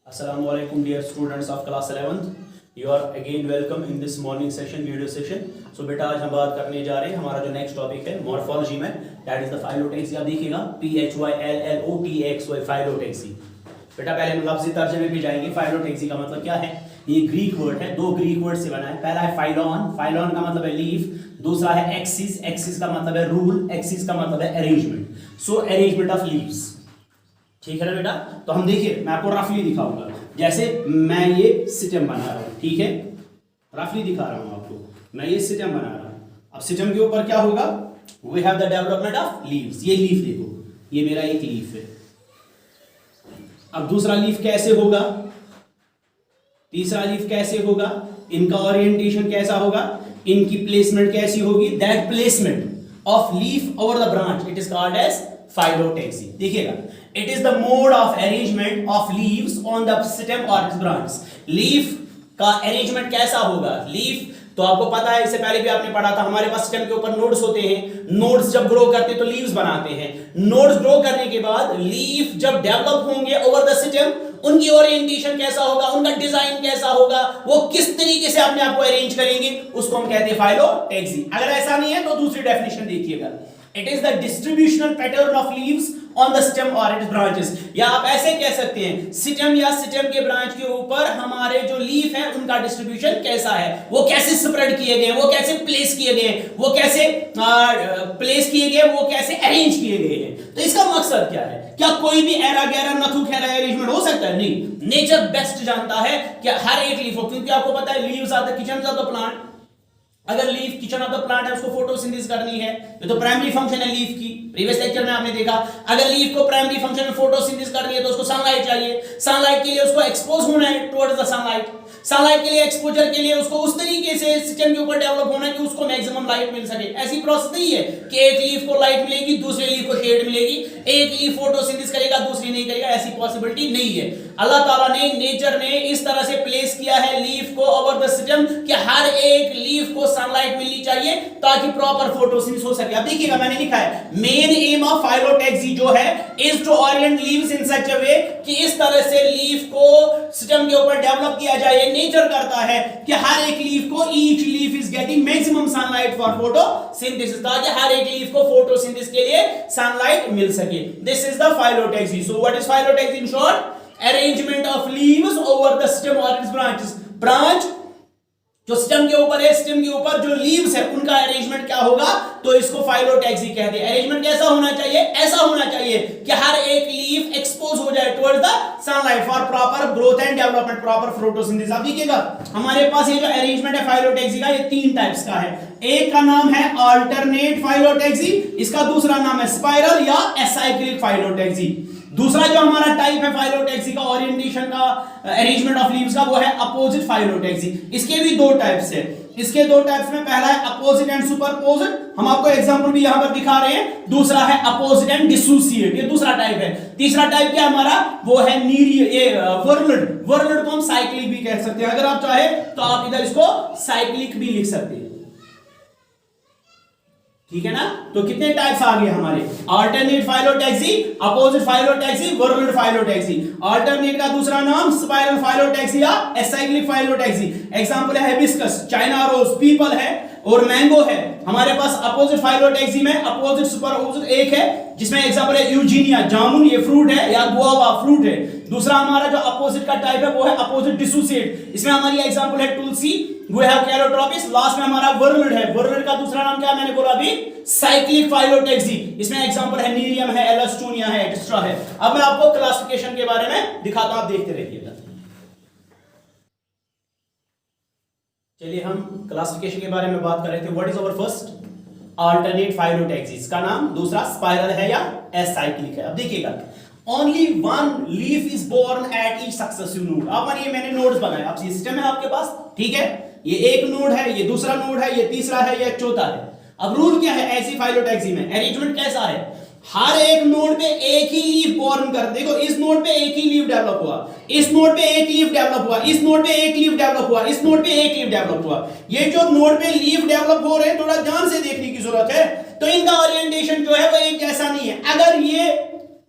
Assalamu alaikum dear students of class 11th. You are again welcome in this morning session, video session. So बेटा आज हम बात करने जा रहे हैं हमारा जो नेक्स्ट टॉपिक है मॉर्फोलॉजी में, दैट इज द फाइलोटैक्सी. आप देखिएगा PHYLLOTXY फाइलोटैक्सी. बेटा पहले हम लफ्ज़ी तर्जुमे पे जाएंगे. फाइलोटैक्सी का मतलब क्या है? ये ग्रीक वर्ड है, दो ग्रीक वर्ड से बना है. पहला है फाइलॉन, फाइलॉन का मतलब है लीफ. दूसरा है एक्सिस, एक्सिस का मतलब है रूल, एक्सिस का मतलब है arrangement. So arrangement of leaves. ठीक है ना बेटा? तो हम देखिए, मैं आपको रफली दिखाऊंगा. जैसे मैं ये सिस्टम बना रहा हूं, ठीक है, रफली दिखा रहा हूं आपको. मैं ये सिस्टम बना रहा हूं. अब सिस्टम के ऊपर क्या होगा? We have the development of leaves. ये लीफ देखो, ये मेरा एक लीफ है. अब दूसरा लीफ कैसे होगा, तीसरा लीफ कैसे होगा, इनका ओरिएंटेशन कैसा होगा, इनकी प्लेसमेंट कैसी होगी. That placement of leaf over the branch it is called as phyllotaxy. देखिएगा, it is the mode of arrangement of leaves on the stem or its branches. Leaf का अरेंजमेंट कैसा होगा? लीफ तो आपको पता है, इससे पहले भी आपने पढ़ा था, हमारे पास स्टेम के ऊपर नोड्स होते हैं. नोड्स जब ग्रो करते हैं तो लीव्स बनाते हैं. नोड्स ग्रो करने के बाद लीफ जब डेवलप होंगे ओवर द स्टेम, उनकी ओरिएंटेशन कैसा होगा, उनका डिजाइन कैसा होगा, वो किस तरीके से अपने आप को अरेंज करेंगे, उसको हम कहते हैं फाइलोटैक्सी. अगर ऐसा नहीं है तो दूसरी डेफिनेशन देखिएगा. It is the distributional pattern of leaves on the stem or its branches. या आप ऐसे कह सकते हैं, स्टेम या स्टेम के ब्रांच के ऊपर हमारे जो लीफ है उनका डिस्ट्रीब्यूशन कैसा है, वो कैसे स्प्रेड किए गए, वो कैसे प्लेस किए गए, वो कैसे प्लेस किए गए, वो कैसे अरेंज किए गए हैं. तो इसका मकसद क्या है? क्या कोई भी एरा गैरा नथु खैरा अरेंजमेंट हो सकता है? नहीं. नेचर बेस्ट जानता है कि हर एक लीफ हो, क्योंकि आपको पता है leaves are the kitchen of the plant. अगर leaf kitchen of the plant है, उसको फोटोसिंथेसिस करनी है, ये तो प्राइमरी फंक्शन है लीफ की. प्रीवियस लेक्चर में आपने देखा, अगर लीफ को प्राइमरी फंक्शन में फोटोसिंथेसिस करनी है तो उसको सनलाइट चाहिए. सनलाइट के लिए उसको एक्सपोज होना है टुवर्ड्स द सनलाइट. सनलाइट के लिए, एक्सपोजर के लिए उसको उस तरीके से सिस्टम के ऊपर डेवलप होना है कि उसको मैक्सिमम लाइट मिल सके. ऐसी प्रोसेस नहीं है कि एक लीफ को लाइट मिलेगी, दूसरे लीफ को शेड मिलेगी, एक लीफ फोटोसिंथेसिस करेगा, दूसरी नहीं करेगा. ऐसी पॉसिबिलिटी नहीं है. अल्लाह ताला ने, नेचर ने इस तरह से प्लेस किया है लीफ को ओवर द सिस्टम कि हर एक लीफ को सनलाइट मिलनी चाहिए ताकि प्रॉपर फोटोसिंथेसिस हो सके. अब देखिएगा, मैंने लिखा है मेन एम ऑफ फाइलोटैक्सी जो है is to orient leaves in such a way कि इस तरह से लीफ को सिस्टम के ऊपर डेवलप किया जाए. नेचर करता है कि हर एक लीफ को, each leaf is getting maximum sunlight for photosynthesis, ताकि हर एक लीफ को फोटोसिंथेसिस के लिए सनलाइट मिल सके. This is the phyllotaxy. So what is phyllotaxy in short? Arrangement of leaves over the stem और इट्स ब्रांचेस. ब्रांच जो stem के ऊपर है, स्टेम के ऊपर जो लीव्स है, उनका अरेंजमेंट क्या होगा, तो इसको फाइलोटैक्सी कहते हैं. अरेंजमेंट कैसा होना चाहिए? ऐसा होना चाहिए कि हर एक लीफ एक्सपोज हो जाए towards the sunlight for proper growth and development, proper photosynthesis. आप देखिएगा, हमारे पास ये जो अरेंजमेंट है फाइलोटैक्सी का, ये तीन टाइप्स का है. एक का नाम है अल्टरनेट फाइलोटैक्सी, इसका दूसरा नाम है स्पाइरल या एसाइक्लिक फाइलोटैक्सी. दूसरा जो हमारा टाइप है फाइलोटैक्सी का, ओरिएंटेशन का, अरेंजमेंट ऑफ लीव्स का, वो है अपोजिट फाइलोटैक्सी. इसके भी दो टाइप्स है. इसके दो टाइप्स में पहला है अपोजिट एंड सुपरपोजिट, हम आपको एग्जांपल भी यहां पर दिखा रहे हैं. दूसरा है अपोजिट एंड डिसोसिएट, ये दूसरा टाइप है. तीसरा टाइप क्या हमारा, वो है वर्लड. वर्लड को हम साइक्लिक भी कह सकते हैं. अगर आप चाहे तो आप इधर इसको साइक्लिक भी लिख सकते हैं. ठीक है ना? तो कितने टाइप्स आ गए हमारे? Alternate phyllotaxy, opposite phyllotaxy, world phyllotaxy. Alternate का दूसरा नाम स्पाइरल फाइलोटैक्सी या एसाइक्लिक फाइलोटैक्सी. एग्जांपल है हिबिस्कस, चाइना रोज, पीपल है और मैंगो है. हमारे पास अपोजिट फाइलोटैक्सी में अपोजिट सुपरपोजिट एक है, जिसमें एग्जांपल है यूजीनिया, जामुन, ये फ्रूट है, या गुआवा फ्रूट है. दूसरा हमारा जो अपोजिट का टाइप है वो है अपोजिट डिसोसिएट. इसमें हमारी एग्जांपल है तुलसी, वी हैव कैलोट्रोपिस. लास्ट में हमारा वर्लड है. वर्लड का दूसरा नाम क्या मैंने बोला अभी? Cyclic phyllotaxy. इसमें एग्जांपल है नीरियम है, एलस्टोनिया है, एटसेट्रा है. अब मैं आपको क्लासिफिकेशन के बारे में दिखाता हूं, आप देखते रहिएगा. चलिए हम क्लासिफिकेशन के बारे में बात कर रहे थे. What is our first? Alternate phyllotaxy. इसका नाम दूसरा स्पाइरल है या एसाइक्लिक है. अब देखिएगा, only one leaf is born at each successive node. अब मानिए मैंने नोड्स बनाए, अब सिस्टम है आपके पास, ठीक है, ये एक नोड है, ये दूसरा नोड है, ये तीसरा है, ये चौथा है. अब रूल क्या है ऐसी फाइलोटैक्सी में? अरेंजमेंट कैसा है? हर एक नोड पे एक ही लीफ बोर्न कर. देखो, इस नोड पे एक ही लीफ डेवलप हुआ, इस नोड पे एक लीफ डेवलप हुआ, इस नोड पे एक लीफ डेवलप हुआ, इस नोड पे एक लीफ डेवलप हुआ. ये जो नोड पे लीफ डेवलप हो रहे हैं, थोड़ा ध्यान से देखने की जरूरत है. तो इनका ओरिएंटेशन जो है वो एक जैसा नहीं है. अगर ये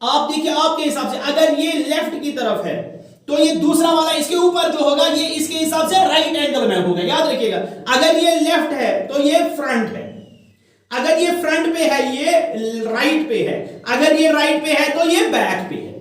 आप देखिए, आपके हिसाब से अगर ये लेफ्ट की तरफ है, तो ये दूसरा वाला इसके ऊपर जो होगा ये इसके हिसाब से राइट एंगल में होगा, याद रखिएगा। अगर ये लेफ्ट है तो ये फ्रंट है, अगर ये फ्रंट पे है ये राइट पे है, अगर ये राइट पे है तो ये बैक पे है।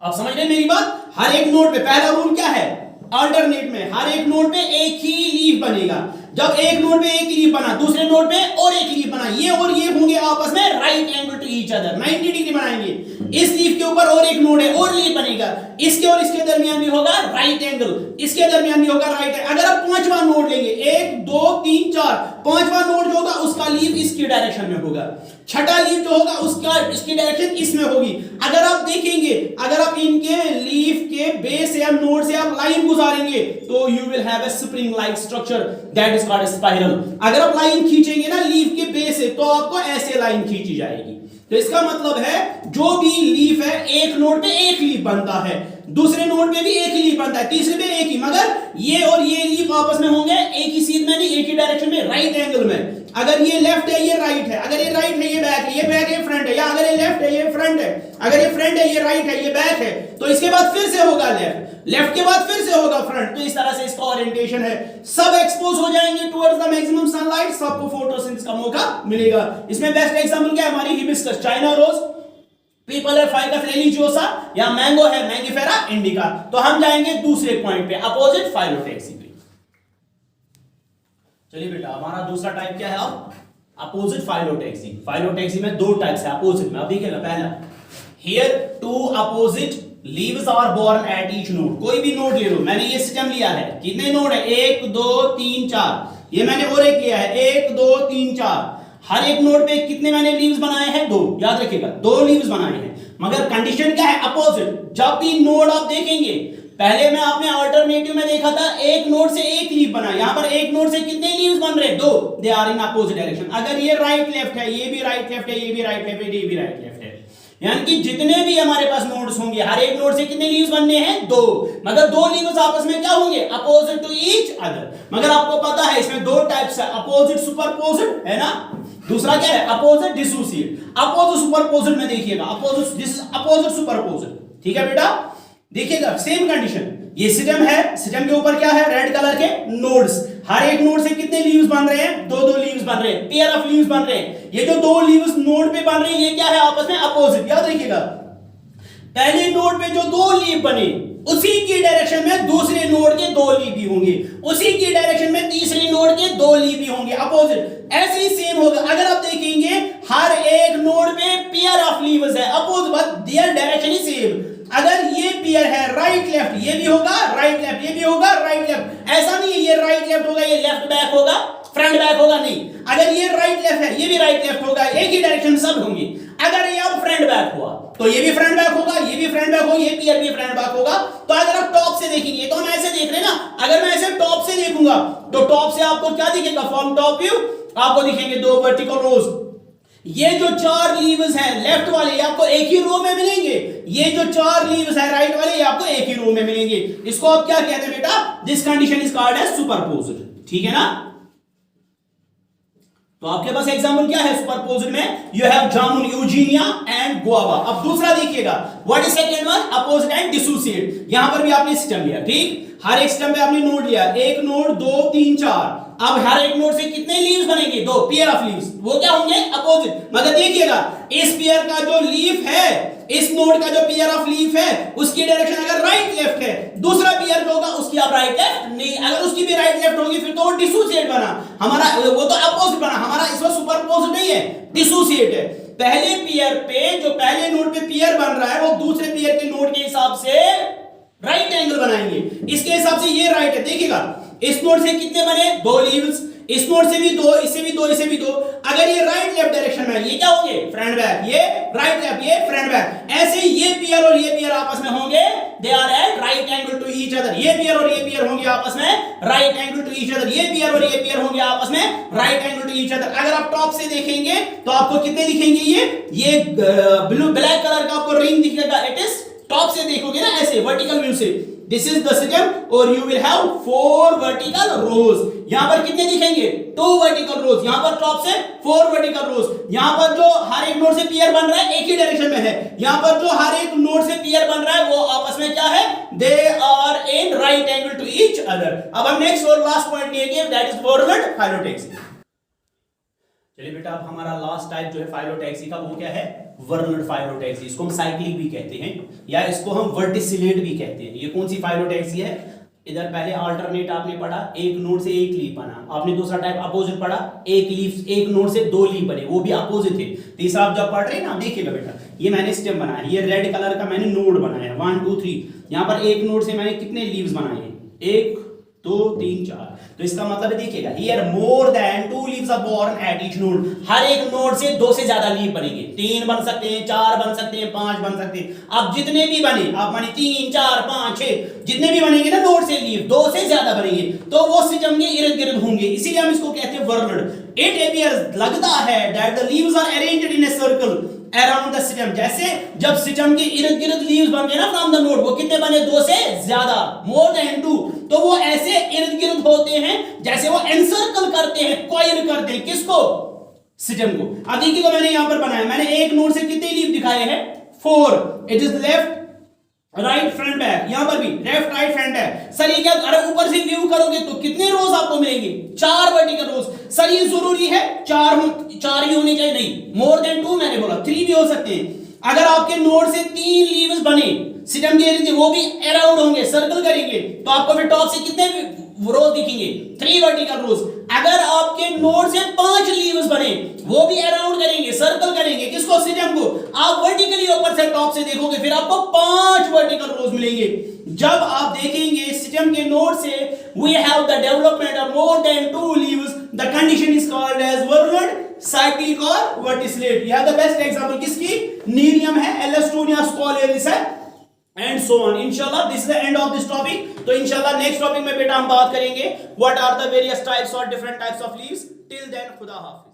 आप समझ रहे मेरी बात? हर एक नोड पे पहला रूल क्या है, अल्टरनेट में हर एक नोड पे एक ही लीफ बनेगा। जब एक नोड पे एक लीफ बना, दूसरे नोड पे और एक लीफ बना, ये और ये होंगे आपस में right angle to each other, 90 degree बनाएंगे। इस लीफ के ऊपर और एक नोड है और लीफ बनेगा, इसके और इसके दरमियान भी होगा राइट एंगल, इसके दरमियान भी होगा राइट एंगल। अगर आप पांचवा नोड लेंगे, 1 2 3 4, पांचवा नोड जो होगा उसका लीफ इसकी डायरेक्शन में होगा, छठा लीफ जो होगा उसका इसकी डायरेक्शन इसमें होगी। अगर आप देखेंगे, अगर आप इनके लीफ के बेस या नोड से आप लाइन गुजारेंगे तो you will have a spring like structure that is called spiral. अगर आप लाइन खींचेंगे ना लीफ के बेस से तो आपको ऐसे लाइन खींची जाएगी। तो इसका मतलब है जो भी लीफ है एक नोड पे एक लीफ बनता है, दूसरे नोड पे भी एक ही लीफ बनता है, तीसरे पे एक ही, मगर ये और ये लीफ आपस में होंगे एक ही सीध में नहीं, एक ही डायरेक्शन में, राइट एंगल में। अगर ये लेफ्ट है ये राइट है, अगर ये राइट है ये बैक है, ये बैक है ये फ्रंट है, या अगर ये लेफ्ट है ये फ्रंट है, अगर ये फ्रंट है ये राइट है ये बैक है, तो इसके बाद फिर से होगा लेफ्ट, लेफ्ट के बाद फिर से होगा फ्रंट। तो इस तरह से इसका ओरिएंटेशन है। सब एक्सपोज हो जाएंगे टुवर्ड्स द मैक्सिमम सनलाइट, सबको फोटोसिंथेसिस का मौका मिलेगा। इसमें बेस्ट एग्जांपल क्या है, हमारी हिबिस्कस, चाइना रोज, पीपल है फाइकस रिलीजियोसा, या मैंगो है मैंगिफेरा इंडिका। तो हम जाएंगे दूसरे पॉइंट पे, अपोजिट फाइलोटैक्सी पे। चलिए बेटा, हमारा दूसरा टाइप क्या है अब, अपोजिट फाइलोटैक्सी। फाइलोटैक्सी में दो टाइप्स है अपोजिट में। अब देखिएगा, पहला, here two opposite leaves are born at each node. कोई भी नोड ले लो, मैंने ये सिस्टम लिया है, कितने नोड है, 1 2 3 4, ये मैंने और एक लिया है 1 2 3 4। हर एक नोड पे कितने मैंने लीव्स बनाए हैं, 2, याद रखिएगा 2 लीव्स बनाए हैं। मगर कंडीशन क्या है, अपोजिट। जब भी नोड आप देखेंगे, पहले में आपने अल्टरनेटिव में देखा था एक नोड से एक लीफ बना, यहां पर एक नोड से कितने लीव्स बन रहे हैं, 2, they are in opposite direction. अगर ये राइट लेफ्ट है, ये भी राइट लेफ्ट है, ये भी राइट लेफ्ट है, ये भी राइट लेफ्ट है, यानी कि जितने भी हमारे पास नोड्स होंगे, हर एक नोड से कितने लीव्स बनने हैं, 2, मगर 2 लीव्स आपस में क्या होंगे, अपोजिट टू ईच अदर। मगर आपको पता है इसमें 2 टाइप्स है, अपोजिट सुपरपोजिट है ना, दूसरा क्या है, अपोजिट डिसोसिएट। अपोजिट सुपरपोजिट में देखिएगा, अपोजिट, दिस इज अपोजिट सुपरपोजिट, ठीक है बेटा। देखिएगा सेम कंडीशन, ये सिस्टम है, सिस्टम के ऊपर क्या है, रेड कलर के नोड्स, हर एक नोड से कितने लीव्स बन रहे हैं, 2 लीव्स बन रहे हैं, पेयर ऑफ लीव्स बन रहे हैं। ये जो 2 लीव्स नोड पे बन रहे हैं ये क्या है, आपस में अपोजिट। याद रखिएगा, पहले नोड पे जो 2 लीव बने उसी की डायरेक्शन में दूसरे नोड के 2 लीव भी होंगे, उसी की डायरेक्शन में तीसरे नोड के 2 लीव भी होंगे, अपोजिट। ऐसे ही सेम होगा, अगर आप देखेंगे हर एक नोड पे पेयर ऑफ लीव्स है, opposite, but their direction is same. अगर ये पेयर है राइट लेफ्ट, ये भी होगा राइट लेफ्ट, ये भी होगा राइट लेफ्ट। ऐसा नहीं है ये राइट लेफ्ट होगा, ये लेफ्ट बैक होगा, फ्रंट बैक होगा, नहीं। अगर ये राइट लेफ्ट है, ये भी राइट लेफ्ट होगा, एक ही डायरेक्शन सब होंगे। अगर ये अब फ्रंट बैक हुआ तो ये भी फ्रंट बैक होगा, ये भी फ्रंट बैक होगा, ये पेयर भी फ्रंट बैक होगा। तो अगर आप टॉप से देखेंगे, तो हम ऐसे देख रहे हैं ना, अगर मैं ऐसे टॉप से देखूंगा तो टॉप से आपको क्या दिखेगा, फ्रॉम टॉप व्यू आपको दिखेंगे 2 वर्टिकल रोज। ये जो 4 लीव्स हैं लेफ्ट वाले, ये आपको एक ही रो में मिलेंगे। ये जो 4 लीव्स हैं राइट वाले, ये आपको एक ही रो में मिलेंगे। इसको आप क्या कहते हैं बेटा, this condition is called as superposed, ठीक है ना। तो आपके पास एग्जांपल क्या है सुपरपोजिट में, you have jamun, Eugenia and guava. अब दूसरा देखिएगा, what is second one, opposite and decussate. यहां पर भी आपने सिस्टम लिया, ठीक, हर एक सिस्टम पे आपने नोड लिया, 1 नोड 2 3 4। अब हर एक नोड से कितने लीव्स बनेंगे, 2, पेयर ऑफ लीव्स, वो क्या होंगे, अपोजिट। मगर देखिएगा इस पेयर का जो लीफ है, इस नोड का जो पेयर ऑफ लीफ है उसकी डायरेक्शन अगर राइट लेफ्ट है, दूसरा पेयर जो होगा उसकी आप राइट लेफ्ट नहीं, अगर उसकी भी राइट लेफ्ट होगी फिर तो वो डिसोसिएट बना, हमारा वो तो अपोजिट बना, हमारा इसमें सुपरपोजिट नहीं है, डिसोसिएट है। पहले पेयर पे जो पहले नोड पे पेयर बन रहा है वो दूसरे पेयर के नोड के हिसाब से राइट एंगल बनाएंगे, इसके हिसाब से ये राइट है। देखिएगा इस नोड से कितने बने, 2 लीव्स, इस नोड से भी 2, इससे भी 2, इससे भी 2। अगर ये राइट लेफ्ट डायरेक्शन में, ये क्या होंगे, फ्रंट बैक, ये राइट लेफ्ट, ये फ्रंट बैक। ऐसे ये पेयर और ये पेयर आपस में होंगे, they are at right angle to each other. ये पेयर और ये पेयर होंगे आपस में right angle to each other, ये पेयर और ये पेयर होंगे आपस में right angle to each other. अगर आप टॉप से देखेंगे तो आपको कितने दिखेंगे, ये ब्लू ब्लैक कलर का आपको रिंग दिखेगा, इट इज टॉप से देखोगे ना ऐसे वर्टिकल व्यू से, दिस इज द सिस्टम और यू विल हैव 4 वर्टिकल रोज। यहां पर कितने दिखेंगे, 2 वर्टिकल रोज, यहां पर टॉप से 4 वर्टिकल रोज। यहां पर जो हर एक नोड से पेयर बन रहा है एक ही डायरेक्शन में है, यहां पर जो हर एक नोड से पेयर बन रहा है वो आपस में क्या है, they right angle to each other. अब हम नेक्स्ट और लास्ट पॉइंट लेंगे, दैट इज वर्नर्ड फाइलोटैक्सी। चलिए बेटा, अब हमारा लास्ट टाइप जो है फाइलोटैक्सी का वो क्या है, वर्नर्ड फाइलोटैक्सी। इसको हम साइक्लिक भी कहते हैं या इसको हम वर्टिसिलेट भी कहते हैं। ये कौन सी फाइलोटैक्सी है? इधर पहले अल्टरनेट आपने पढ़ा, एक नोड से एक लीफ बना। आपने दूसरा टाइप अपोजिट पढ़ा, एक नोड से दो लीफ बने, वो भी अपोजिट थे। तीसरा आप जब पढ़ रहे हैं ना, देखिएगा बेटा, ये मैंने स्टेम बनाया, ये रेड कलर का मैंने नोड बनाया 1 2 3। यहां पर एक नोड से मैंने कितने लीव्स बनाए हैं? 1 2 3 4। तो इसका मतलब देखिएगा, here more than 2 leaves are born at each node. हर एक नोड से 2 से ज्यादा लीफ बनेंगे। 3 बन सकते हैं, 4 बन सकते हैं, 5 बन सकते हैं। अब जितने भी बने, आप माने 3 4 5 6 जितने भी बनेंगे ना नोड से लीफ, 2 से ज्यादा बनेंगे तो वो सिस्टम के इर्द गिर्द होंगे, इसीलिए हम इसको कहते हैं वर्नर्ड। इट अपीयर्स, लगता है, that the leaves are arranged in a circle around the system. जैसे जब सिस्टम के इर्द गिर्द लीव्स बन गए ना फ्रॉम द नोड, वो कितने बने? 2 से ज्यादा, मोर देन 2। तो वो ऐसे इर्द गिर्द होते हैं जैसे वो एनसर्कल करते हैं, कॉइल करते हैं, किसको? सिस्टम को। अब देखिए, मैंने यहां पर बनाया, मैंने एक नोड से कितने लीफ दिखाए हैं? 4। It is left right front back, यहां पर भी left right front back. Sir ये क्या, अरे ऊपर से व्यू करोगे तो कितने रोज आपको मिलेंगे? 4 वर्टिकल रोज। सर ये जरूरी है 4 ही होनी चाहिए? नहीं, मोर देन 2 मैंने बोला, 3 भी हो सकते हैं। अगर आपके नोड से 3 लीव्स बने सिस्टम के इर्द, वो भी अराउंड होंगे, सर्कल करेंगे, तो आपको फिर टॉप से कितने रोज दिखेंगे? 3 वर्टिकल रोज। अगर आपके नोड से 5 लीव्स बने, वो भी अराउंड करेंगे, सर्कल करेंगे, किसको? सिस्टम को। आप वर्टिकली ऊपर से टॉप से देखोगे, फिर आपको 5 वर्टिकल रोज मिलेंगे। जब आप देखेंगे सिस्टम के नोड से we have the development of more than 2 leaves, the condition is called as वर्नर्ड, cyclic or verticillate। यह the best example किसकी? नीरियम है, एलस्टोनिया स्कोलेरिस है, and so on। इंशाल्लाह this is the end of this topic। तो इंशाल्लाह next topic में बेटा हम बात करेंगे what are the various types or different types of leaves। till then खुदा हाफिज।